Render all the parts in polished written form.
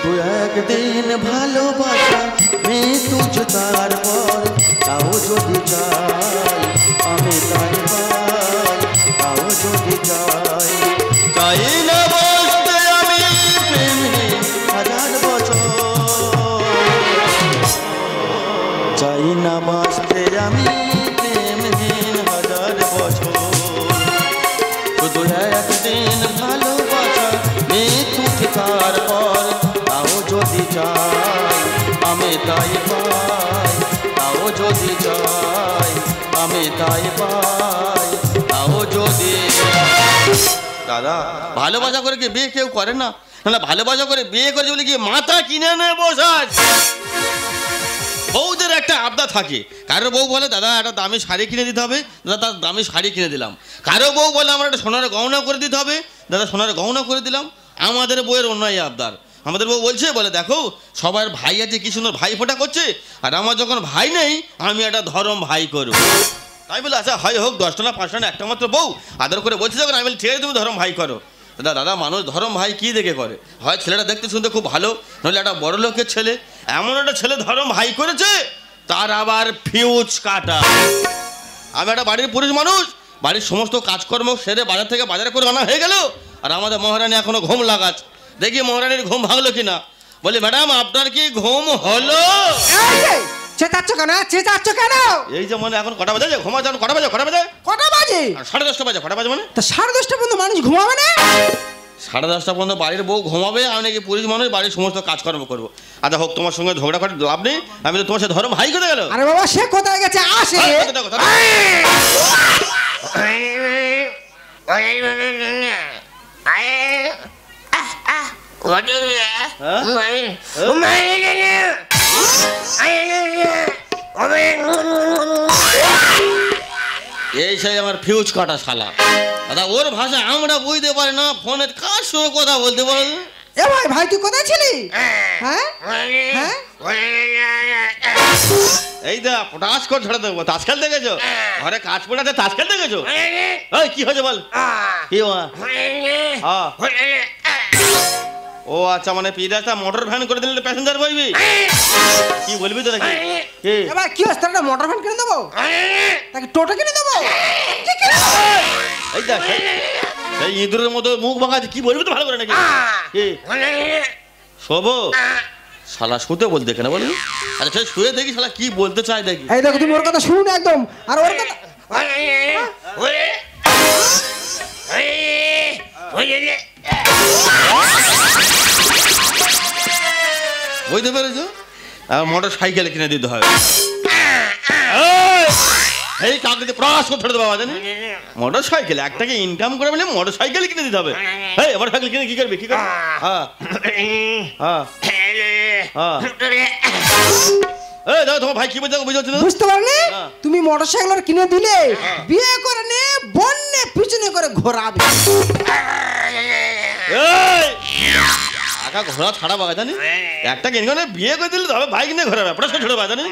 শুধু একদিন ভালোবাসা মৃত্যুজ তারপর তাও যদি চাই আমি তাই পাই তাও যদি চাই চাই না বসতে আমি প্রেমে হাজার বছর চাই না বাঁচতে আমি প্রেমহীন হাজার বছর শুধু একদিন ভালোবাসা মৃত্যুজ তারপর তাও যদি চাই আমি তাই পাই তাও যদি চাই আমি তাই পাই তাও যদি দাদা ভালোবাসা করে কি বিয়ে কেউ করে না না ভালোবাসা করে বিয়ে করে বলে কি মাথা কিনে নেয় বসাজ বউদের একটা আবদা থাকে কারো বউ বলে দাদা একটা দামি শাড়ি কিনে দিতে হবে দাদা তার দামি শাড়ি কিনে দিলাম কারো বউ বলে আমার একটা সোনার গহনা করে দিতে হবে দাদা সোনার গহনা করে দিলাম আমাদের বউয়ের অন্যায় আবদার আমাদের বউ বলছে বলে দেখো সবার ভাই আছে কি সুন্দর ভাই ফোঁটা করছে আর আমার যখন ভাই নেই আমি একটা ধরম ভাই করব তাই বলে আচ্ছা হয় হোক 10টা না 5টা না একটা মাত্র বউ আদর করে বলছে যখন আমি বলি ঠিক আছে তুমি ধরম ভাই করো দাদা দাদা মানুষ ধরম ভাই কী দেখে করে হয় ছেলেটা দেখতে শুনতে খুব ভালো নাহলে একটা বড় লোকের ছেলে এমন একটা ছেলে ধরম ভাই করেছে তার আবার ফিউজ কাটা আমি একটা বাড়ির পুরুষ মানুষ বাড়ির সমস্ত কাজকর্ম সেরে বাজার থেকে বাজারে করে আনা হয়ে গেল আর আমাদের মহারানী এখনো ঘুম লাগাচ্ছে দেখি মহারানীর ঘুম ভাগলো কিনা বলি ম্যাডাম আপনার কি ঘুম হলো চেঁচাচ্ছ কেন চেঁচাচ্ছ কেন এই যে মানে এখন কটা বাজে ঘুমা যান কটা বাজে 10:30 বাজে কটা বাজে মানে তা 10:30 পর্যন্ত মানুষ ঘুমাবে না 10:30 পর্যন্ত বাড়ির বউ ঘুমাবে আমি নাকি পুরুষ মানুষ বাড়ির সমস্ত কাজকর্ম করবো আচ্ছা হোক তোমার সঙ্গে ঝগড়া করে লাভ নেই আমি তো তোমার সাথে ধরো ভাই কোথায় গেল আরে বাবা সে কোথায় গেছে আসে এই সেই আমার ফিউজ কাটা শালা দাদা ওর ভাষা আমরা বুঝতে পারি না ফোনে কার সঙ্গে কথা বলতে পারো এ ভাই ভাই তুই কোথায় ছিলি হ্যাঁ হ্যাঁ এই দা পটাশ করে ঝড়ে দেবো তাস খেলতে গেছো ঘরে কাজ পড়ে আছে তাস খেলতে গেছো এই কি হয়েছে বল কি ও আচ্ছা মানে পিদাসটা মোটর ভ্যান করে দিলে প্যাসেঞ্জার বইবি কি বলবি তো নাকি এবার কি হচ্ছে একটা মোটর ভ্যান কিনে দেবো তাকে টোটো কিনে দেবো এই দেখ এই ইঁদুরের মতো মুখ ভাঙাচ্ছে কি বলবি তো ভালো করে নাকি শোভো শালা শুতে বলতে কেন বলবি আচ্ছা সে শুয়ে দেখি শালা কি বলতে চাই দেখি এই দেখো তুমি ওর কথা শুনুন একদম আর ওর কথা বুঝতে পেরেছো মোটর সাইকেল কিনে দিতে হবে এই কাকড়িতে প্রাস করে ধরে দেবো জানি মোটর সাইকেল একটাকে ইনকাম করে বলে মোটর সাইকেল কিনে দিতে হবে এই মোটর সাইকেল কিনে কি করবি কি করবি হ্যাঁ হ্যাঁ হ্যাঁ এই দাও তোমার ভাই কি বলছে বুঝতে বুঝতে পারলে তুমি মোটরসাইকেল কিনে দিলে বিয়ে করে নে বন্যে পিছনে করে ঘোরাবে এই ঘোরা ছাড়া বাগা জানি একটা কিনে বিয়ে করে দিলে তবে বাইক নিয়ে ঘোরাবে পড়াশোনা ছোট বাগা জানি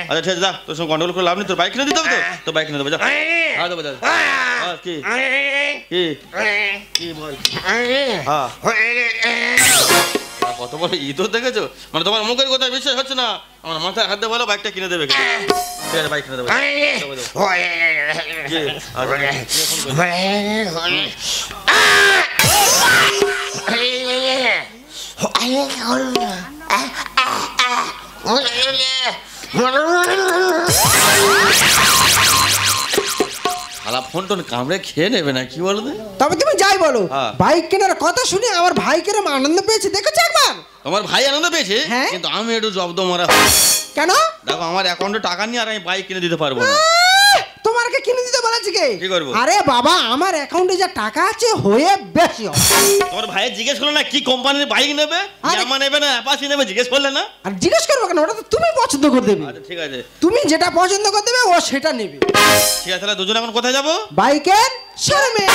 আচ্ছা ঠিক আছে যা তোর সঙ্গে গন্ডগোল করে লাভ নেই তোর বাইক কিনে দিতে হবে তো বাইক কিনে দেবো যা হ্যাঁ দেবো যা কি কি কি বল হ্যাঁ কত বড় ইঁদুর দেখেছো মানে তোমার মুখের কথা বিশ্বাস হচ্ছে না আমার মাথায় হাত দিয়ে বলো বাইকটা কিনে দেবে ঠিক আছে বাইক কিনে দেবে ফোন টোন কামড়ে খেয়ে নেবে না কি বলো তবে তুমি যাই বলো বাইক কেনার কথা শুনে আমার ভাই কেরম আনন্দ পেয়েছে দেখেছো একবার তোমার ভাই আনন্দ পেয়েছে কিন্তু আমি একটু জব্দ মারা কেন দেখো আমার অ্যাকাউন্টে টাকা নিয়ে আর আমি বাইক কিনে দিতে পারবো না তোমাকে কিনে দিতে বলেছে কি করবো আরে বাবা আমার অ্যাকাউন্টে যা টাকা আছে হয়ে বেশি হবে তোমার ভাই জিজ্ঞেস করলো না কি কোম্পানির বাইক নেবে ইয়ামা নেবে না অ্যাপাচি নেবে জিজ্ঞেস করলে না আর জিজ্ঞেস করবো কেন ওটা তো তুমি পছন্দ করে দেবে আচ্ছা ঠিক আছে তুমি যেটা পছন্দ করে দেবে ও সেটা নেবে ঠিক আছে তাহলে দুজন এখন কোথায় যাবো বাইকের শোরুমে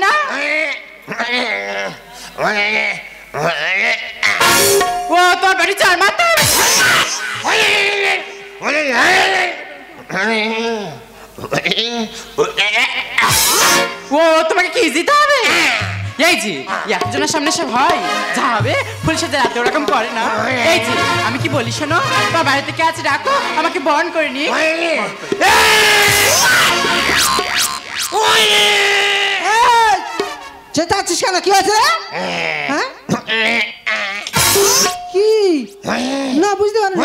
না? ও তোর বাড়ি চার মারতে হবে। ও তোমাকে কি দিতে হবে? এই যে একজনের সামনে সব হয় যা হবে, পুলিশের এত রকম করে না। এই যে আমি কি বলি শোনো, তোমার বাড়ি থেকে আছে ডাকো, আমাকে বরণ করে নিয়ে। চেঁচাচ্ছিস কেন? কি আছে? হ্যাঁ কি না বুঝতে পারলি?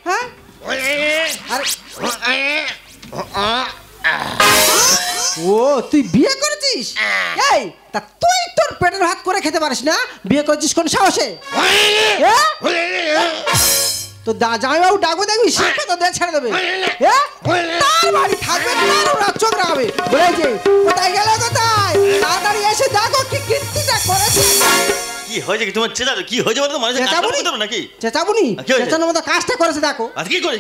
হ্যাঁ ও তুই বিয়ে করেছিস? এই তা তুই তোর পেটের ভাত করে খেতে পারিস না? বিয়ে করেছিস কোন সাহসে? তো জামাইবাবু ডাকবে, দেখবি শিক্ষা তো দিয়ে ছেড়ে দেবে। তার বাড়ি থাকবে, তার চোখ রাখবে। বলেছে কোথায় গেলে, কোথায়? তাড়াতাড়ি এসে দেখো কি কীর্তিটা করেছে। কি হয়েছে কি তোমার চেঁচাছো? কি হয়েছে বলো তো? মানুষের কাজ করতে হবে নাকি? চেঁচাবুনি চেঁচানোর মতো কাজটা করেছে দেখো। আচ্ছা কি করে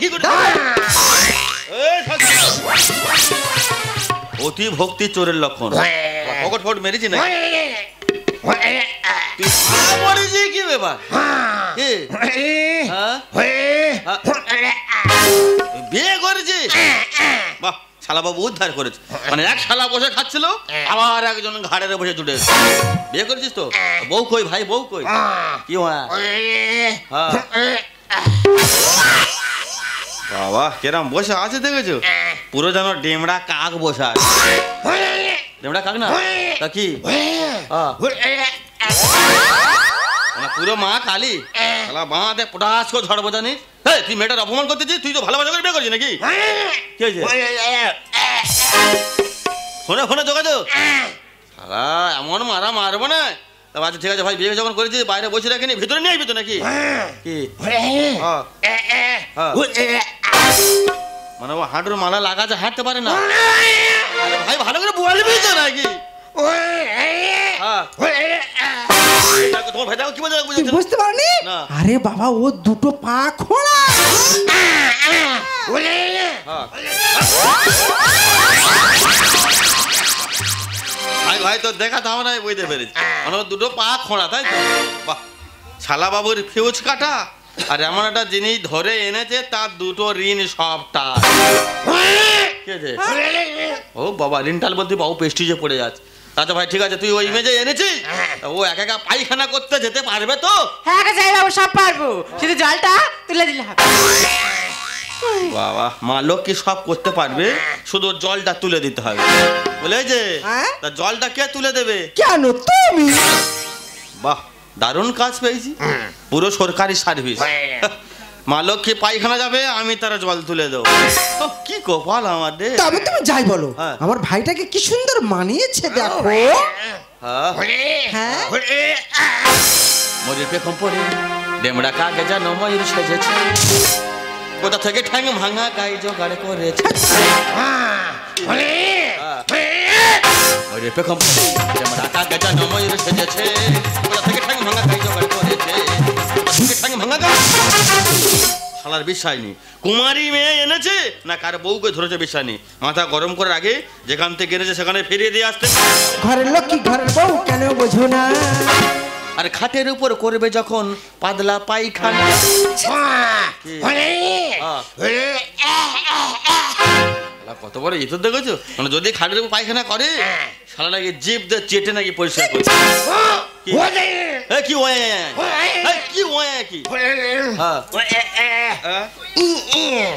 অতি ভক্তি চোরের লক্ষণ। পকেট ফট মেরেছি না কি ব্যাপার? বিয়ে করেছি? বাহ, শালা বাবু উদ্ধার করেছে। মানে এক শালা বসে খাচ্ছিল, আবার একজন ঘাড়ের বসে জুটে। বিয়ে করেছিস তো? বউ কই ভাই, বউ কই? কি বাবা কেরাম বসে আছে দেখেছো? পুরো যেন ডেমড়া কাক বসে আছে। ডেমড়া কাক না কি? পুরো মা কালী বাঁধে পটাশ করে ঝড়বো জানিস। তুই মেয়েটার অপমান করতেছিস? তুই তো ভালোবাসা করে বিয়ে করছিস নাকি? কি হয়েছে? ফোনে ফোনে যোগাযোগ? সারা এমন মারা মারবো না। আচ্ছা ঠিক আছে ভাই, বিয়ে যখন করেছিস বাইরে বসে রাখিনি, ভিতরে নিয়ে আসবি তো নাকি? কি মানে ও হাঁটুর মালা লাগাছে, হাঁটতে পারে না? ভাই ভালো করে বলবি তো নাকি? বুঝতে পারনি? আরে বাবা, ও দুটো পা খোলা। ভাই তো দেখা তাও না, বুঝতে পেরেছি। মানে দুটো পা খোঁড়া, তাই তো? বাহ, শালা বাবুর ফিউজ কাটা। আর এমন একটা জিনিস ধরে এনেছে, তার দুটো ঋণ সবটা। ও বাবা, ঋণটাল বলতে বাবু পেস্টিজে পড়ে যাচ্ছে। আচ্ছা ভাই ঠিক আছে, তুই ওই ইমেজে এনেছিস? ও একা একা পায়খানা করতে যেতে পারবে তো? হ্যাঁ যাই বাবু, সব পারবো, শুধু জলটা তুলে দিলে হবে। বাবা, মা লক্ষ্মী সব করতে পারবে, শুধু জলটা তুলে দিতে হবে। বলে যে জলটা কে তুলে দেবে? কেন তুমি? বাহ, দারুণ কাজ পেয়েছি, পুরো সরকারি সার্ভিস। মা লক্ষ্মী পায়খানা যাবে, আমি তারা জল তুলে দেবো। কি কপাল আমাদের। তবে তুমি যাই বলো, আমার ভাইটাকে কি সুন্দর মানিয়েছে দেখো। মরির পেখম পড়ে ডেমড়া কাকে জানো ময়ূর সেজেছে, কোথা থেকে ঠ্যাং ভাঙা গাই জোগাড় করেছে। মরির পেখম পড়ে ডেমড়া কাকে জানো ময়ূর সেজেছে, কোথা থেকে ঠ্যাং ভাঙা গাই জোগাড় করেছে। ঠ্যাং ভাঙা গাই শালার বিশ্বাস নেই। কুমারী মেয়ে এনেছে না কার বউকে ধরেছে বিশ্বাস নেই। মাথা গরম করার আগে যেখান থেকে এনেছে সেখানে ফিরিয়ে দিয়ে আসতে। ঘরের লক্ষ্মী ঘরের বউ কেন বোঝো না? আর খাটের উপর করবে যখন পাতলা পায়খানা। কত বড় ইতর দেখেছো? মানে যদি খাটের উপর পায়খানা করে, শালা নাকি জিভ দিয়ে চেটে নাকি পরিষ্কার করছে। কি কি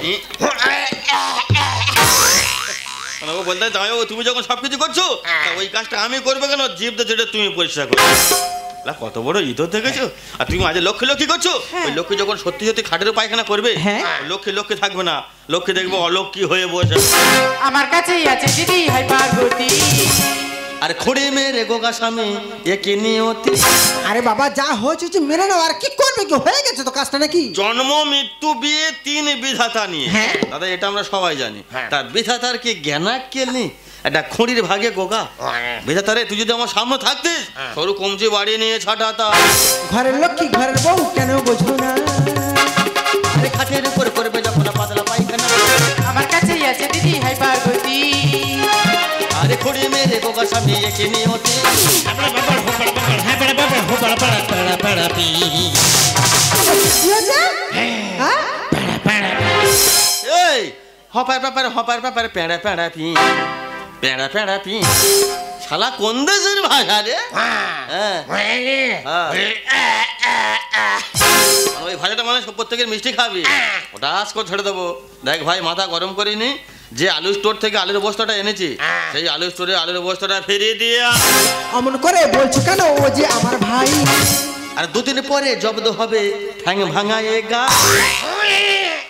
কি বলতে যাও, তুমি যখন সবকিছু করছো ওই কাজটা আমি করবো কেন? জিভ দিয়ে চেটে তুমি পরিষ্কার করছো। কত বড় ইতর দেখেছো? আর তুমি মাঝে লক্ষ্মী লক্ষ্মী করছো। ওই লক্ষ্মী যখন সত্যি সত্যি খাটের পায়খানা করবে, লক্ষ্মী লক্ষ্মী থাকবে না, লক্ষ্মী দেখবো অলক্ষ্মী হয়ে বসে। আমার কাছেই আছে দিদি হাই পার্বতী, আর খড়ে মেরে গোগা স্বামী একে নিয়তি। আরে বাবা, যা হয়েছে মেনে নাও, আর কি করবে? কি হয়ে গেছে তো কাজটা নাকি? জন্ম মৃত্যু বিয়ে তিন বিধাতা নিয়ে। দাদা এটা আমরা সবাই জানি। তার বিধাতার কি জ্ঞানা কে নেই? একটা খড়ির ভাগে গোগা। বিধাতারে তুই যদি আমার সামনে থাকতিস, সরু কমজি বাড়িয়ে নিয়ে ছাটাতা। ঘরের লক্ষ্মী ঘরের বউ কেন বোঝো না? আরে খাটের উপর করবে যখন পাতলা পায়খানা, আমার কাছেই আছে দিদি হাই পার্বতী। আরে খড়ি মেরে গোগা ভালোবাসা মেয়েকে নিয়তি কি হয়েছে? হ্যাঁ? এই হপার ব্যাপারে প্যাঁড়া প্যাঁড়া পি প্যাঁড়া প্যাঁড়া পি শালা কোন দেশের ভাষা রে? হ্যাঁ ওই ভাষাটা মানে প্রত্যেকের মিষ্টি খাবি ওটা আজ করে ছেড়ে দেবো। দেখ ভাই মাথা গরম করিনি, যে আলু স্টোর থেকে আলুর বস্তাটা এনেছি সেই আলু স্টোরে আলুর বস্তাটা ফিরিয়ে দিয়ে অমন করে বলছো কেন? ও যে আমার ভাই। আর দুদিন পরে জব্দ হবে ঠ্যাং ভাঙা এ গা।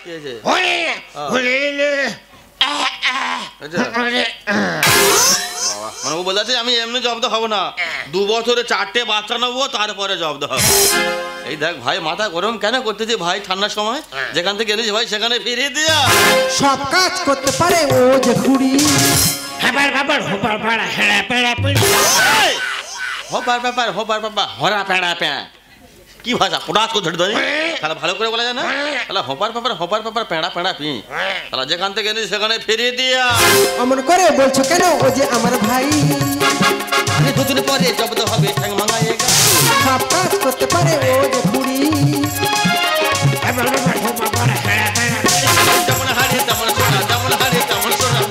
কি হয়েছে? মানে ও বলেছে আমি এমনি জব্দ হব না, 2 বছরে 4টে বাচ্চা নেবো তারপরে জব্দ হবে। এই দেখ ভাই মাথা গরম কেন করতেছি ভাই, ঠান্ডার সময় যেখান থেকে এনেছি ভাই সেখানে ফিরিয়ে দিয়া সব কাজ করতে পারে ও যে খুঁড়ি। হপার ব্যাপার হরা প্যাঁড়া প্যাঁ কি ভাষা পোটাস করে ধরে ধরি তাহলে ভালো করে বলা যায় না? তাহলে হপার ব্যাপার প্যাঁড়া প্যাঁড়া পি তাহলে যেখান থেকে এনেছি সেখানে ফিরিয়ে দিয়া অমন করে বলছো কেন? ও যে আমার ভাই। দুদিন পরে জব্দ হবে ঠ্যাং ভাঙা এ গা। সব কাজ করতে পারে ও যে খুঁড়ি। যেমন হাড়ি তেমন সোনা, যেমন হাড়ি তেমন সোনা।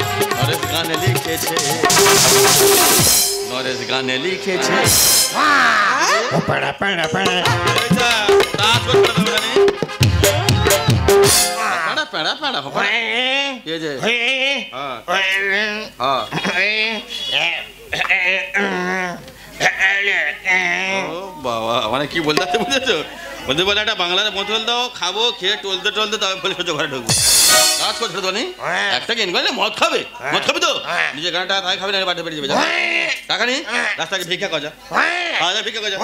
নরেশ গানে লিখেছে প্যাঁড়া প্যাঁড়া হপার কে যে বাবা মানে কি বলতে বুঝেছো? বলতে বলে একটা বাংলার বোতল দাও, খাবো, খেয়ে টলতে তবে বলে সোজা ঘরে ঢুকবো। কাজ করছো তো নি একটা কিন করলে মদ খাবে তো নিজের গানটা তাই খাবে না বাড়িতে বেরিয়ে যাবে। টাকা নেই রাস্তাকে ভিক্ষা কজা ভিক্ষা কজা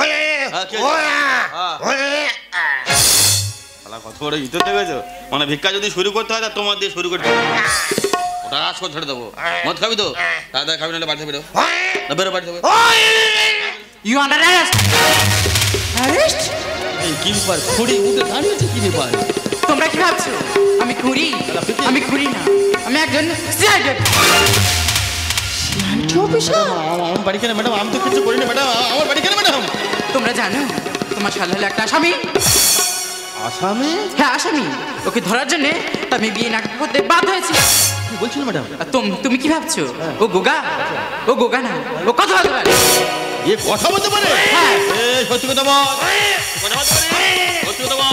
কত বড় ইতো দেখেছো? মানে ভিক্ষা যদি শুরু করতে হয় তা তোমার দিয়ে শুরু করতে হবে। ওটা কাজ করে ছেড়ে দেবো। মদ খাবি তো তাই খাবি না বাড়িতে বেরো বেরো বাড়িতে বেরো। You under arrest. অ্যারেস্ট? এই কি ব্যাপার খুঁড়ি উঠে দাঁড়িয়েছে কি ব্যাপার? তোমরা কি ভাবছো আমি খুঁড়ি? আমি খুঁড়ি না, আমি একজন সিআইডি অফিসার। আমার বাড়ি কেন ম্যাডাম? আমি তো কিছু করিনি ম্যাডাম, আমার বাড়ি কেন ম্যাডাম? তোমরা জানো তোমার শালা হলো একটা আসামি। আসামি? হ্যাঁ আসামি। ওকে ধরার জন্য আমি বিয়ে না করতে বাধ্য হয়েছি। কি বলছিল ম্যাডাম? আর তুমি কি ভাবছো ও গোগা না, ও কথা বলতে পারে। এ কথা বলতে পারে? হ্যাঁ। এ সত্যি কথা বল, কথা বলতে পারে? সত্যি কথা বল।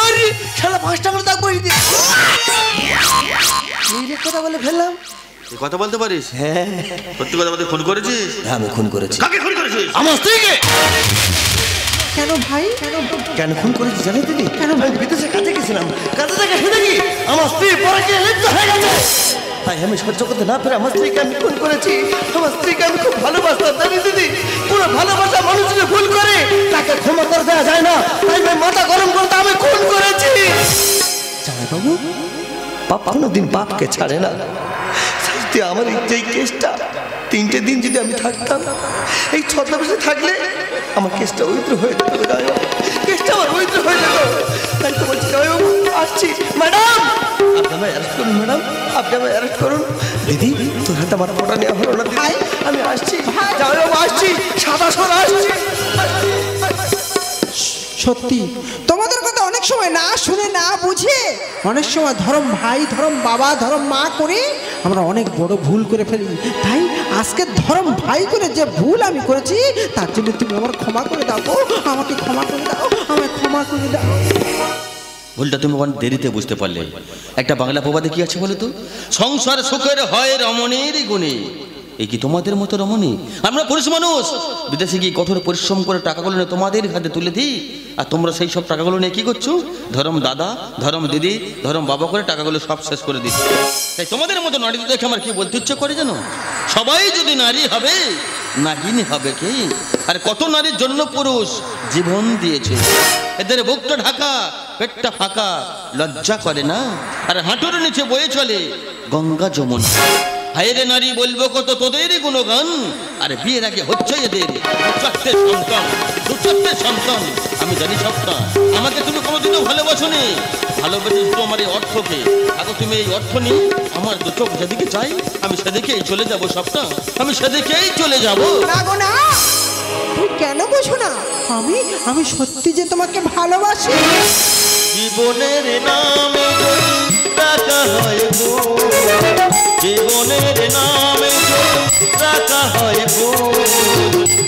আরে শালা 5টা করে দাগ বই দি। এই কথা বলে ফেললাম। তুই কথা বলতে পারিস? হ্যাঁ। সত্যি কথা বলতে খুন করেছিস? হ্যাঁ আমি খুন করেছি। কাকে খুন করেছিস? আমার স্ত্রীকে। কেন ভাই? কেন খুন করেছি জানেন দিদি? কেন আমি বিদেশে কাজে গেছিলাম, কাজে থেকে এসে দেখি আমার স্ত্রী পরকে লিপ্ত হয়ে গেছে। তাই আমি সহ্য করতে না পেরে আমার স্ত্রীকে আমি খুন করেছি। আমার স্ত্রীকে আমি খুব ভালোবাসতাম জানি দিদি। পুরো ভালোবাসা মানুষ যদি ভুল করে তাকে ক্ষমা করে দেওয়া যায় না। তাই আমি মাথা গরম করতে আমি খুন করেছি। জামাইবাবু, পাপ কোনোদিন পাপকে ছাড়ে না। শাস্তি আমার এই কেসটা 3টে দিন যদি আমি থাকতাম, এই ছদ্মবেশে থাকলে আমার কেসটা উইথড্র হয়ে যেত। কেসটা আমার উইথড্র হয়ে যেত। তাই তো বলছি আসছি। ম্যাডাম আপনি আমায় অ্যারেস্ট করুন, ম্যাডাম আপনি আমায় অ্যারেস্ট করুন। দিদি তোর হাতে আমার ফটো নেওয়া হলো না দিদি, আমি আসছি। জামাইবাবু আসছি, সাদা সর আসছি। সত্যি তোমাদের কথা অনেক সময় না শুনে না বুঝে অনেক সময় ধরম ভাই ধরম বাবা ধরম মা করে আমরা অনেক বড় ভুল করে ফেলি। তাই আজকে ধরম ভাই করে যে ভুল আমি করেছি তার জন্য তুমি আমার ক্ষমা করে দাও, আমাকে ক্ষমা করে দাও, আমায় ক্ষমা করে দাও। ভুলটা তুমি অনেক দেরিতে বুঝতে পারলে। একটা বাংলা প্রবাদে কি আছে বলো তো? সংসার সুখের হয় রমণীর গুণে। এই কি তোমাদের মতো রমণী? আমরা পুরুষ মানুষ বিদেশে গিয়ে কঠোর পরিশ্রম করে টাকাগুলো নিয়ে তোমাদের হাতে তুলে দিই, আর তোমরা সেই সব টাকাগুলো নিয়ে কি করছো? ধরম দাদা, ধরম দিদি, ধরম বাবা করে টাকাগুলো সব শেষ করে দিচ্ছ। তাই তোমাদের মতো নারী দেখে আমার কি বলতে ইচ্ছে করে জানো? সবাই যদি নারী হবে নাগিনী হবে কি? আর কত নারীর জন্য পুরুষ জীবন দিয়েছে। এদের বুকটা ঢাকা, পেটটা ফাঁকা, লজ্জা করে না? আর হাঁটুর নিচে বয়ে চলে গঙ্গা যমুনা। হায়রে নারী বলবো কত তোদেরই গুণগান, আর বিয়ের আগে হচ্ছে এদের 4টে সন্তান। সুচত্বের সন্তান, আমি জানি সবটা। আমাকে তুমি কোনোদিনও ভালোবাসোনি, ভালোবেসেছো আমার এই অর্থকে। এখন তুমি এই অর্থ নিয়ে আমার দু চোখ যেদিকে চাই আমি সেদিকেই চলে যাব সবটা, আমি সেদিকেই চলে যাব। না গো না, তুই কেন বোঝো না? আমি সত্যি যে তোমাকে ভালোবাসি। জীবনের নামে যদি টাকা হয় গো, জীবনের নামে যদি টাকা হয় গো,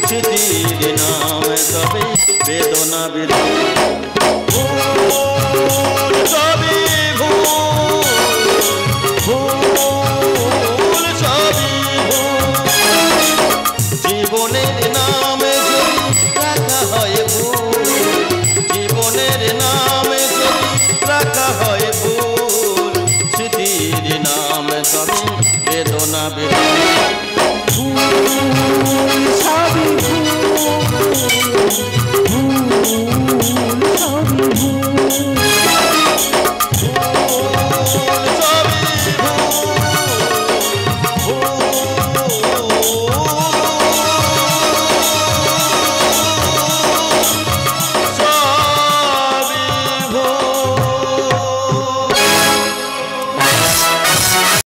স্মৃতির নামে তবে বেদনা বেদনা।